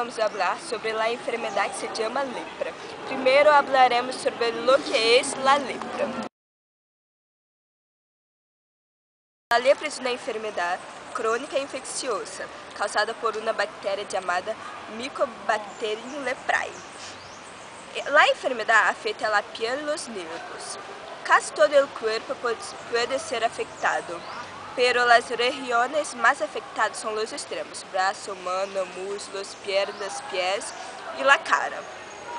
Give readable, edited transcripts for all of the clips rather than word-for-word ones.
vamos falar sobre a enfermidade que se chama lepra. Primeiro hablaremos sobre o que é a lepra. A lepra é uma enfermidade crônica e infecciosa causada por uma bactéria chamada Mycobacterium leprae. A enfermidade afeta a piel e os nervos. Casi todo o corpo pode ser afetado, pero as regiões mais afetadas são os extremos: braço, mano, muslos, pernas, pés e a cara.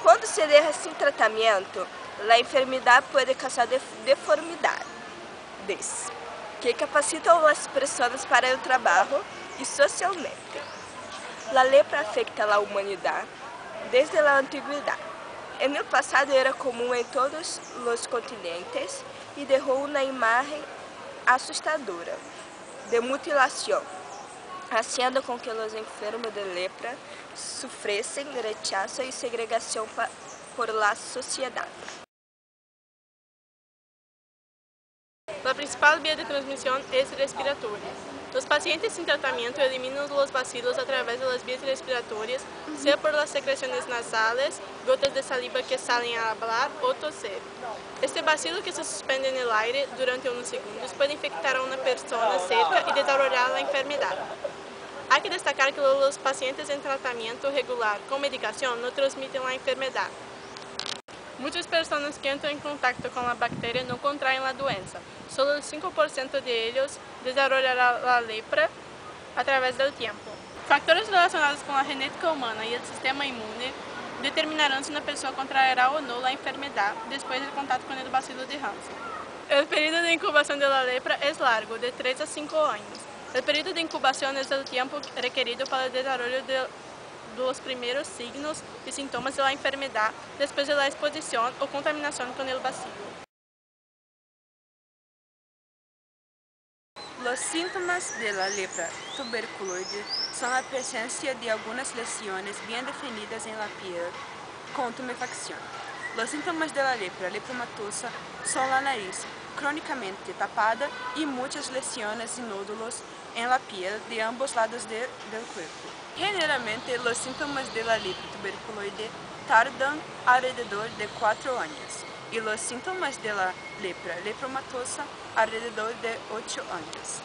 Quando se deixa sem tratamento, a enfermidade pode causar deformidades que capacitam as pessoas para o trabalho e socialmente. A lepra afeta a humanidade desde a antiguidade. No passado era comum em todos os continentes e deixou uma imagem assustadora de mutilação, fazendo com que os enfermos de lepra sofressem rechazo e segregação por la sociedade. La principal vía de transmisión es respiratoria. Los pacientes sin tratamiento eliminan los bacilos a través de las vías respiratorias, sea por las secreciones nasales, gotas de saliva que salen al hablar o toser. Este bacilo que se suspende en el aire durante unos segundos puede infectar a una persona cerca y desarrollar la enfermedad. Hay que destacar que los pacientes en tratamiento regular con medicación no transmiten la enfermedad. Muitas pessoas que entram em contato com a bactéria não contraem a doença. Solo 5% de ellos desarrollará a lepra através do tempo. Factores relacionados com a genética humana e o sistema imune determinarão se uma pessoa contrairá ou não a enfermidade depois do contato com o bacilo de Hansen. O período de incubação da lepra é largo, de 3 a 5 anos. O período de incubação é o tempo requerido para o desenvolvimento dos primeiros signos e sintomas da enfermidade depois da exposição ou contaminação com o bacilo. Los síntomas de la lepra tuberculoide son la presencia de algunas lesiones bien definidas en la piel con tumefacción. Los síntomas de la lepra lepromatosa son la nariz crónicamente tapada y muchas lesiones y nódulos en la piel de ambos lados del cuerpo. Generalmente, los síntomas de la lepra tuberculoide tardan alrededor de 4 años y los síntomas de la lepra lepromatosa alrededor de 8 años.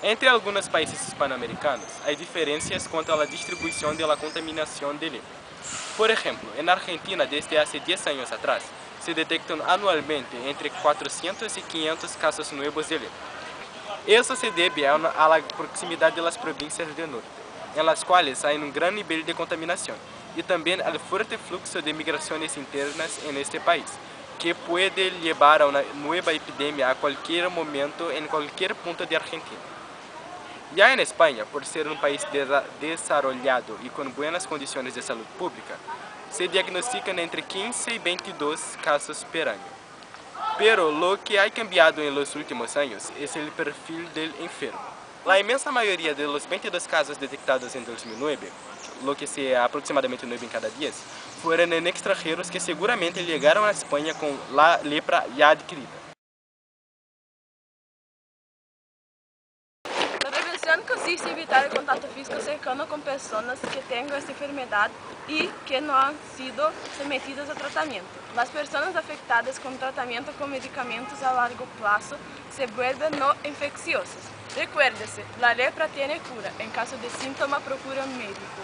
Entre algunos países hispanoamericanos hay diferencias cuanto a la distribución de la contaminación de lepra. Por ejemplo, en Argentina desde hace 10 años atrás se detectan anualmente entre 400 y 500 casos nuevos de lepra. Eso se debe a la proximidad de las provincias del norte, en las cuales hay un gran nivel de contaminación, y también al fuerte flujo de migraciones internas en este país, que puede llevar a una nueva epidemia a cualquier momento en cualquier punto de Argentina. Ya en España, por ser un país desarrollado y con buenas condiciones de salud pública, se diagnostican entre 15 y 22 casos por año. Pero lo que ha cambiado en los últimos años es el perfil del enfermo. La inmensa mayoría de los 22 casos detectados en 2009, lo que sea aproximadamente 9 en cada 10, fueron en extranjeros que seguramente llegaron a España con la lepra ya adquirida. A prevenção consiste em evitar o contato físico cercano com pessoas que tenham esta enfermidade e que não han sido sometidas a tratamento. As pessoas afetadas com tratamento com medicamentos a largo plazo se vuelven no infecciosas. Recuérdese, la lepra tiene cura. En caso de síntoma, procure un médico.